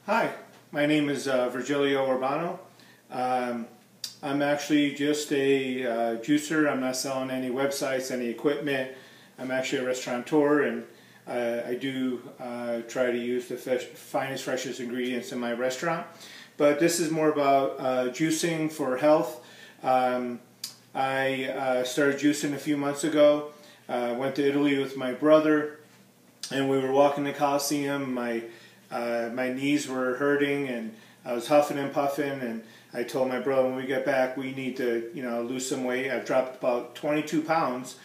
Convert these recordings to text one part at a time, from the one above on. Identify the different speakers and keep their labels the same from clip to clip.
Speaker 1: Hi, my name is Virgilio Urbano. I'm actually just a juicer. I'm not selling any websites, any equipment. I'm actually a restaurateur, and I do try to use the finest, freshest ingredients in my restaurant. But this is more about juicing for health. I started juicing a few months ago. Went to Italy with my brother, and we were walking the Colosseum. My knees were hurting, and I was huffing and puffing, and I told my brother, when we get back, we need to, lose some weight. I've dropped about 22 pounds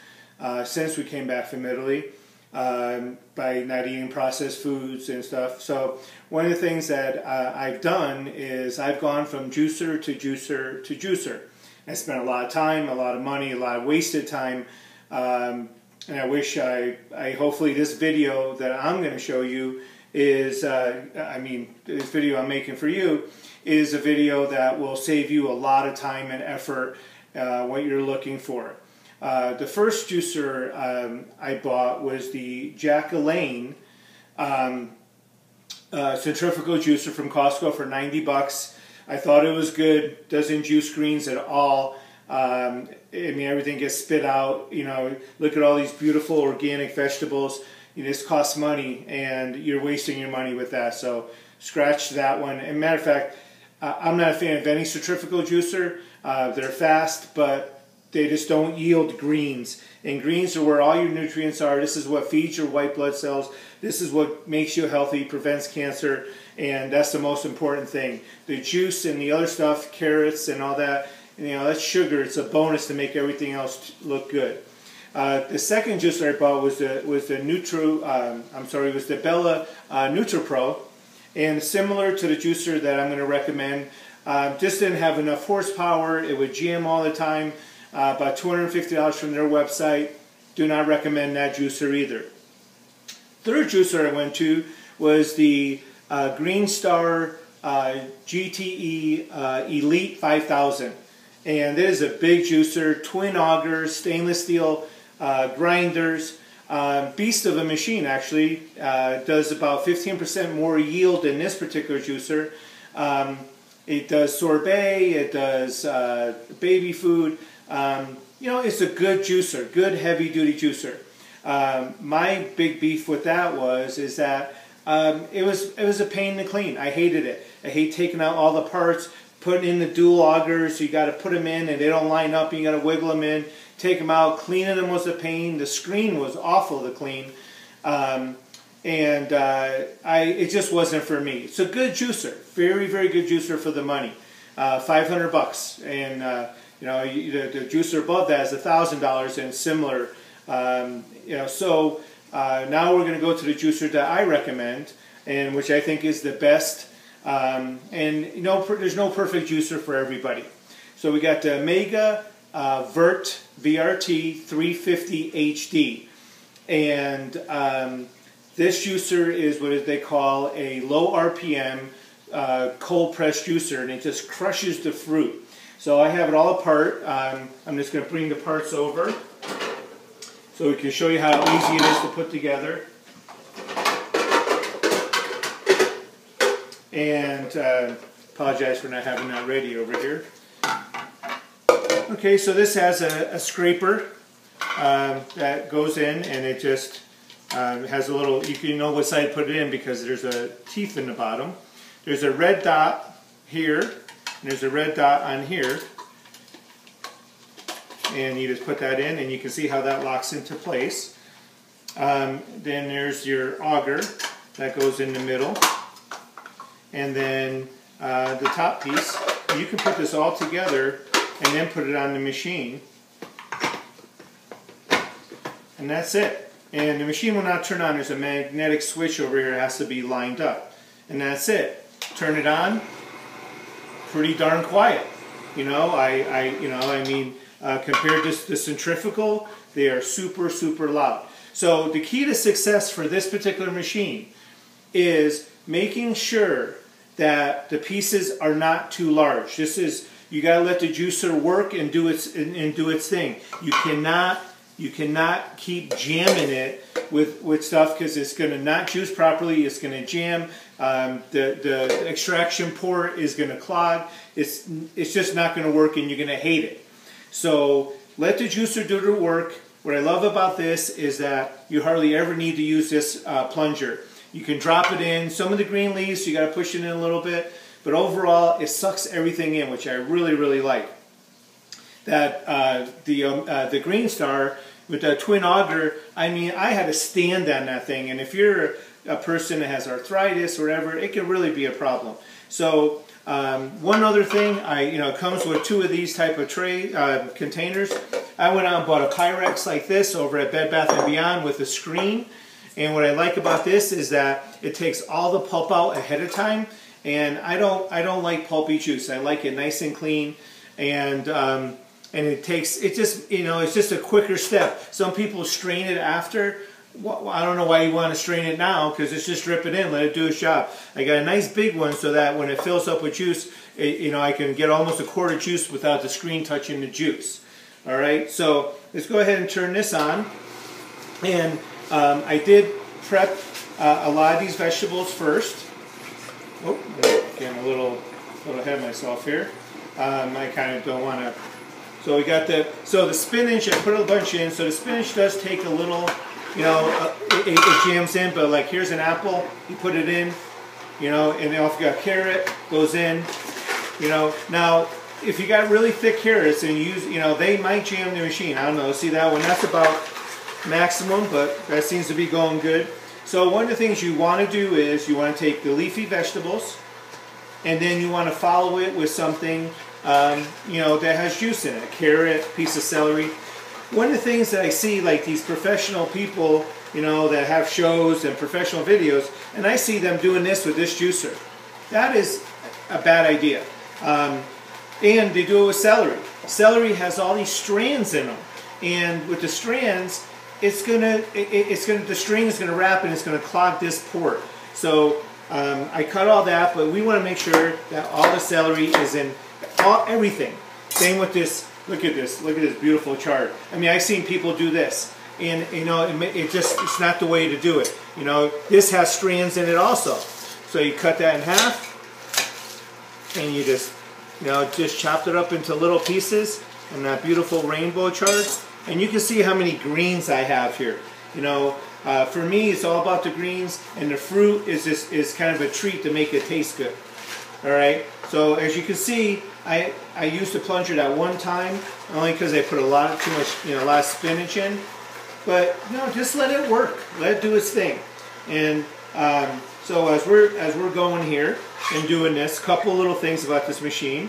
Speaker 1: since we came back from Italy by not eating processed foods and stuff. So one of the things that I've done is I've gone from juicer to juicer to juicer. I spent a lot of time, a lot of money, a lot of wasted time, and I wish hopefully this video that I'm going to show you is, this video I'm making for you is a video that will save you a lot of time and effort, what you're looking for. The first juicer I bought was the Jack LaLanne centrifugal juicer from Costco for 90 bucks. I thought it was good, doesn't juice greens at all. Everything gets spit out. Look at all these beautiful organic vegetables. This costs money, and you're wasting your money with that. So scratch that one. And matter of fact, I'm not a fan of any centrifugal juicer. They're fast, but they just don't yield greens. And greens are where all your nutrients are. This is what feeds your white blood cells. This is what makes you healthy, prevents cancer, and that's the most important thing. The juice and the other stuff, carrots and all that, that's sugar. It's a bonus to make everything else look good. The second juicer I bought was the Bella NutriPro, and similar to the juicer that I'm going to recommend. Just didn't have enough horsepower. It would jam all the time. About $250 from their website. Do not recommend that juicer either. Third juicer I went to was the Green Star GTE Elite 5000. And it is a big juicer, twin augers, stainless steel grinders, beast of a machine actually. Does about 15% more yield than this particular juicer. It does sorbet, it does baby food. It's a good juicer, good heavy duty juicer. My big beef with that is that it was a pain to clean. I hated it. I hate taking out all the parts, putting in the dual augers. You got to put them in and they don't line up. You got to wiggle them in, take them out. Cleaning them was a pain. The screen was awful to clean, it just wasn't for me. It's a good juicer, very very good juicer for the money. 500 bucks, and the juicer above that is $1,000 and similar. So now we're going to go to the juicer that I recommend, and which I think is the best. There's no perfect juicer for everybody. So we got the Mega Vert VRT 350 HD, and this juicer is what they call a low RPM cold press juicer, and it just crushes the fruit. So I have it all apart. I'm just going to bring the parts over so we can show you how easy it is to put together. And apologize for not having that ready over here. Okay, so this has a scraper that goes in, and it just has a little, you know what side to put it in because there's a teeth in the bottom. There's a red dot here, and there's a red dot on here. And you just put that in, and you can see how that locks into place. Then there's your auger that goes in the middle. And then the top piece, you can put this all together and then put it on the machine. And that's it. And the machine will not turn on. There's a magnetic switch over here that has to be lined up. And that's it. Turn it on. Pretty darn quiet. Compared to the centrifugal, they are super, super loud. So the key to success for this particular machine is making sure that the pieces are not too large. You got to let the juicer work and do its thing. You cannot keep jamming it with stuff, because it's going to not juice properly. It's going to jam. The extraction port is going to clog. It's just not going to work, and you're going to hate it. So let the juicer do the work. What I love about this is that you hardly ever need to use this plunger. You can drop it in. Some of the green leaves, you got to push it in a little bit, but overall it sucks everything in, which I really, really like. That the Green Star with the twin auger, I mean, I had to stand on that thing, and if you're a person that has arthritis or whatever, it can really be a problem. So one other thing, it comes with 2 of these type of tray containers. I went out and bought a Pyrex like this over at Bed Bath & Beyond with a screen. And what I like about this is that it takes all the pulp out ahead of time. And I don't like pulpy juice. I like it nice and clean. And it's just a quicker step. Some people strain it after. Well, I don't know why you want to strain it now, because it's just drip it in, let it do its job. I got a nice big one so that when it fills up with juice, I can get almost a quart of juice without the screen touching the juice. All right, so let's go ahead and turn this on. And I did prep a lot of these vegetables first. Oh, getting a little ahead of myself here. I kind of don't want to. So we got the spinach. I put a bunch in. So the spinach does take a little. It jams in, but like here's an apple, you put it in, and then if you got carrot, goes in, Now, if you got really thick carrots and you use, they might jam the machine. I don't know. See that one? That's about maximum, but that seems to be going good. So one of the things you want to do is you want to take the leafy vegetables, and then you want to follow it with something, that has juice in it. A carrot, piece of celery. One of the things that I see, like these professional people, that have shows and professional videos, and I see them doing this with this juicer. That is a bad idea. And they do it with celery. Celery has all these strands in them, and with the strands, the string is gonna wrap and it's gonna clog this port. So I cut all that, but we want to make sure that all the celery is in everything. Same with this. Look at this beautiful chard. I mean, I've seen people do this, and it's not the way to do it. This has strands in it also. So you cut that in half, and you just chopped it up into little pieces, and that beautiful rainbow chard. And you can see how many greens I have here. For me, it's all about the greens, and the fruit is kind of a treat to make it taste good. All right. So as you can see, I used the plunger that one time, only because I put a lot of spinach in. But just let it work. Let it do its thing. And so as we're going here and doing this, couple little things about this machine.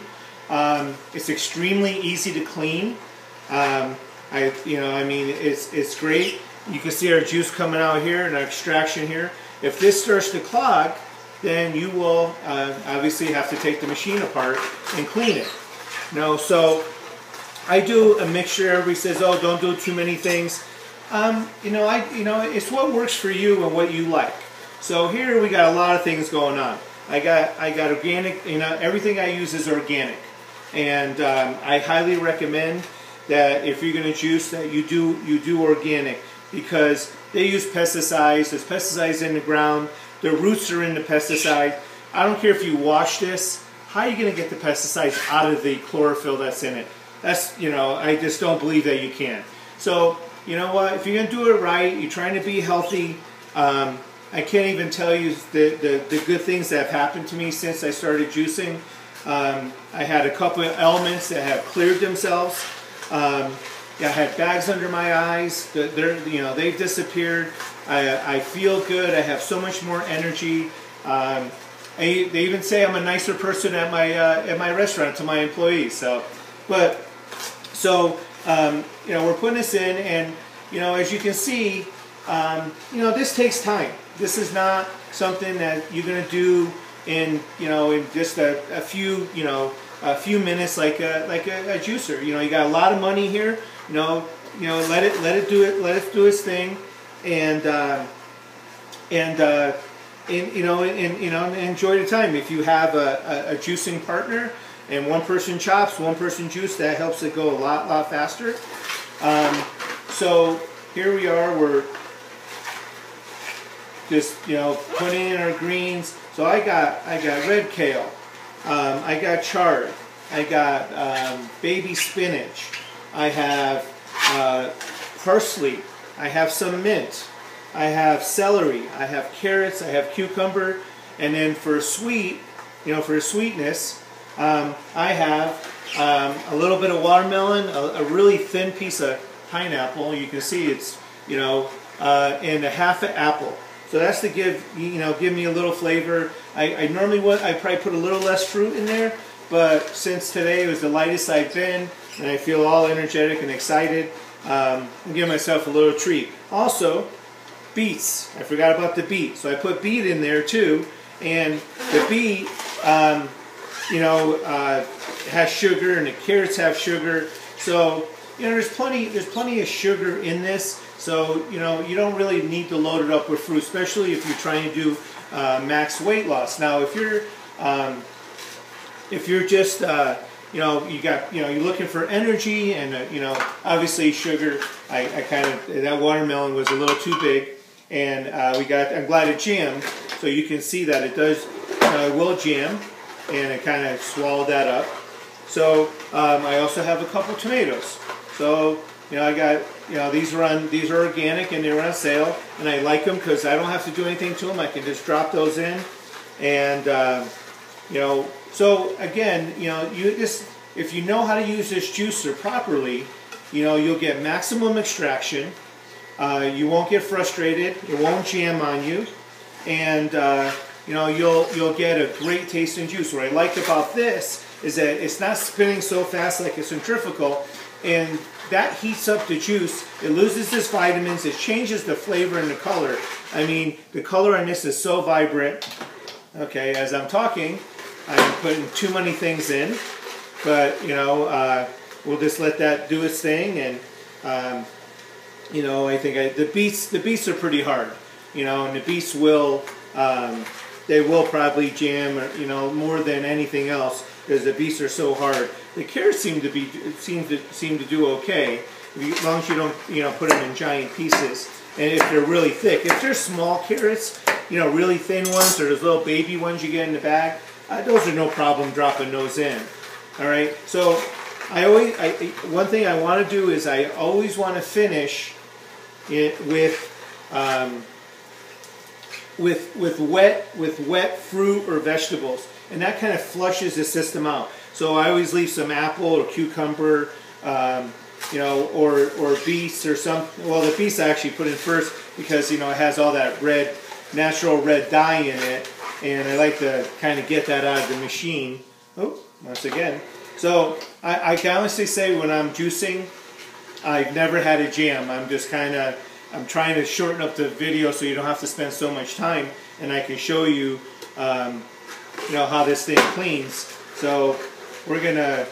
Speaker 1: It's extremely easy to clean. It's great. You can see our juice coming out here and our extraction here. If this starts to clog, then you will obviously have to take the machine apart and clean it. So I do a mixture. Everybody says, "Oh, don't do too many things." It's what works for you and what you like. So here we got a lot of things going on. I got organic. Everything I use is organic, and I highly recommend that if you're going to juice, that you do organic, because they use pesticides. There's pesticides in the ground. The roots are in the pesticide. I don't care if you wash this. How are you going to get the pesticides out of the chlorophyll that's in it? I just don't believe that you can. So, you know what? If you're going to do it right, you're trying to be healthy. I can't even tell you the good things that have happened to me since I started juicing. I had a couple of ailments that have cleared themselves. I had bags under my eyes. They've disappeared. I feel good. I have so much more energy. They even say I'm a nicer person at my restaurant to my employees. We're putting this in, and as you can see, this takes time. This is not something that you're going to do in just a few minutes like a juicer. You got a lot of money here. Let it do its thing, and enjoy the time. If you have a juicing partner and one person chops, one person juice, that helps it go a lot faster. So here we are. We're just putting in our greens. So I got red kale, I got chard, I got baby spinach, I have parsley, I have some mint, I have celery, I have carrots, I have cucumber, and then for sweet, for sweetness, I have a little bit of watermelon, a really thin piece of pineapple. You can see it's and a half an apple. So that's to give me a little flavor. I normally I probably put a little less fruit in there, but since today was the lightest I've been, and I feel all energetic and excited, I'm giving myself a little treat. Also, beets. I forgot about the beet, so I put beet in there too. And the beet, has sugar, and the carrots have sugar. So there's plenty of sugar in this. So you don't really need to load it up with fruit, especially if you're trying to do max weight loss. Now, if you're just you're looking for energy, and obviously sugar. I kind of, that watermelon was a little too big, and I'm glad it jammed. So you can see that it does will jam, and it kind of swallowed that up. So I also have a couple tomatoes. So I got these are organic, and they were on sale, and I like them because I don't have to do anything to them. I can just drop those in, and so again, if you know how to use this juicer properly, you'll get maximum extraction. You won't get frustrated. It won't jam on you, and you'll get a great tasting juice. What I like about this is that it's not spinning so fast like a centrifugal, and that heats up the juice. It loses its vitamins. It changes the flavor and the color. I mean, the color on this is so vibrant. Okay, as I'm talking, I'm putting too many things in, but we'll just let that do its thing. And I think the beets are pretty hard, and the beets will they will probably jam, more than anything else, because the beets are so hard. The carrots seem to do okay, as long as you don't put them in giant pieces. And if they're really thick, if they're small carrots, really thin ones, or those little baby ones you get in the bag, those are no problem dropping those in. All right. So one thing I want to do is I always want to finish it with wet fruit or vegetables, and that kind of flushes the system out. So I always leave some apple or cucumber, or beets or some. Well, the beets I actually put in first because it has all that natural red dye in it, and I like to kind of get that out of the machine. Oh, once again. So I can honestly say when I'm juicing, I've never had a jam. I'm trying to shorten up the video so you don't have to spend so much time, and I can show you, how this thing cleans. So we're gonna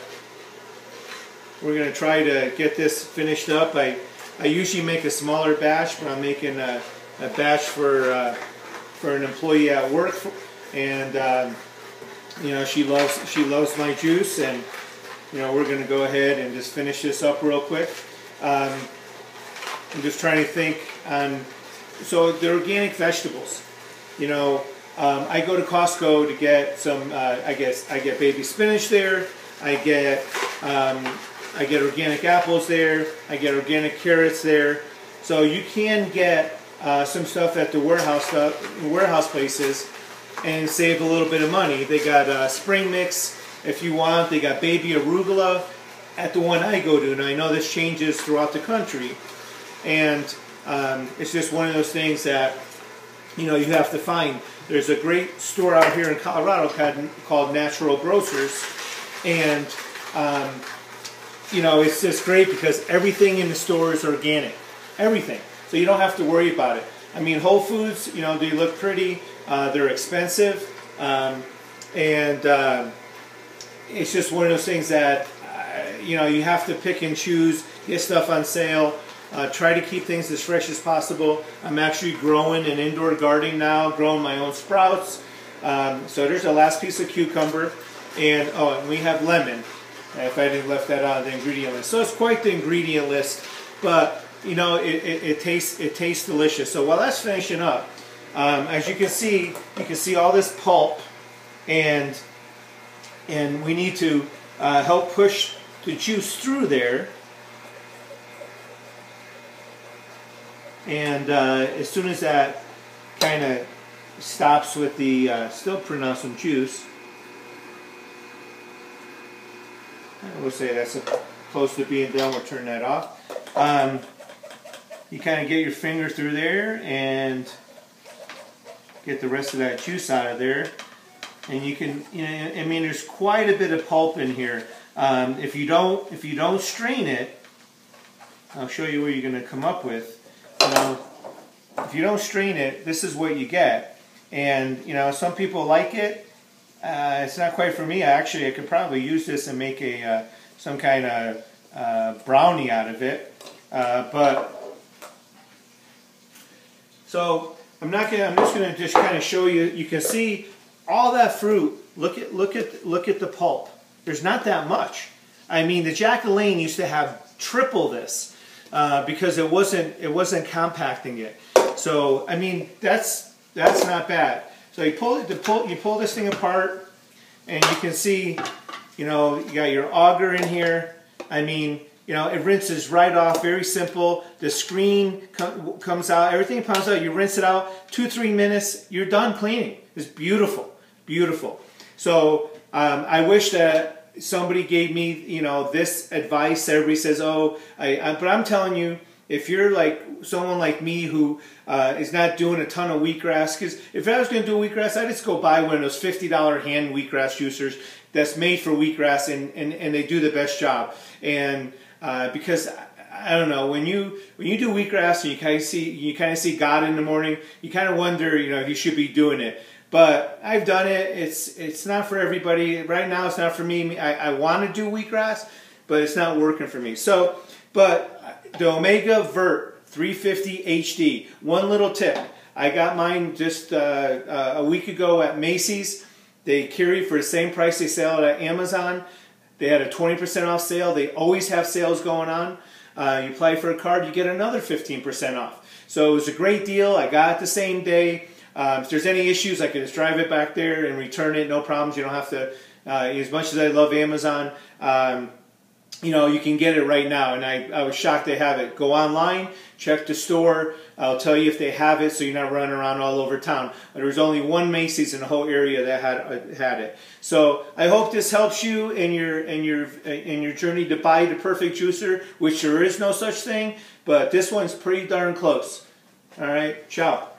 Speaker 1: try to get this finished up. I usually make a smaller batch, but I'm making a batch for an employee at work, and she loves my juice, and we're gonna go ahead and just finish this up real quick. I'm just trying to think on, so the organic vegetables, I go to Costco to get some, I get baby spinach there, I get organic apples there, I get organic carrots there. So you can get some stuff at the warehouse places and save a little bit of money. They got spring mix if you want, they got baby arugula at the one I go to, and I know this changes throughout the country. And it's just one of those things that you have to find. There's a great store out here in Colorado called Natural Grocers, and it's just great because everything in the store is organic, everything. So you don't have to worry about it. I mean, Whole Foods, they look pretty, they're expensive, and it's just one of those things that you have to pick and choose, get stuff on sale. Try to keep things as fresh as possible. I'm actually growing an indoor garden now, growing my own sprouts. So there's the last piece of cucumber, and we have lemon. If I didn't left that out of the ingredient list, so it's quite the ingredient list, but it tastes delicious. So while that's finishing up, As you can see all this pulp, and we need to help push the juice through there. And as soon as that kind of stops with the still pronouncing juice, I will say that's close to being done. We'll turn that off. You kind of get your finger through there and get the rest of that juice out of there. And you can, I mean, there's quite a bit of pulp in here. If you don't strain it, I'll show you what you're going to come up with. If you don't strain it, this is what you get. And some people like it. It's not quite for me. I could probably use this and make some kind of brownie out of it. So I'm just going to kind of show you. You can see all that fruit. Look at the pulp. There's not that much. I mean, the Jack LaLanne used to have triple this because it wasn't compacting it. So I mean, that's not bad. So you pull this thing apart, and you can see, you got your auger in here. I mean, it rinses right off. Very simple. The screen comes out. Everything comes out. You rinse it out. 2-3 minutes. You're done cleaning. It's beautiful, beautiful. So I wish that somebody gave me, this advice. Everybody says, oh, but I'm telling you, if you're like someone like me who is not doing a ton of wheatgrass, because if I was going to do wheatgrass, I'd just go buy one of those $50 hand wheatgrass juicers that's made for wheatgrass, and they do the best job. And because I don't know, when you do wheatgrass and you kind of see God in the morning, you kind of wonder, if you should be doing it. But I've done it. It's not for everybody. Right now, it's not for me. I want to do wheatgrass, but it's not working for me. So, but the Omega Vert 350 HD. One little tip. I got mine just a week ago at Macy's. They carry for the same price they sell it at Amazon. They had a 20% off sale. They always have sales going on. You apply for a card, you get another 15% off. So it was a great deal. I got it the same day. If there's any issues, I can just drive it back there and return it. No problems. You don't have to. As much as I love Amazon, you can get it right now, and I was shocked they have it. Go online, check the store. I'll tell you if they have it, so you're not running around all over town. There was only one Macy's in the whole area that had it. So I hope this helps you in your journey to buy the perfect juicer, which there is no such thing, but this one's pretty darn close. All right, ciao.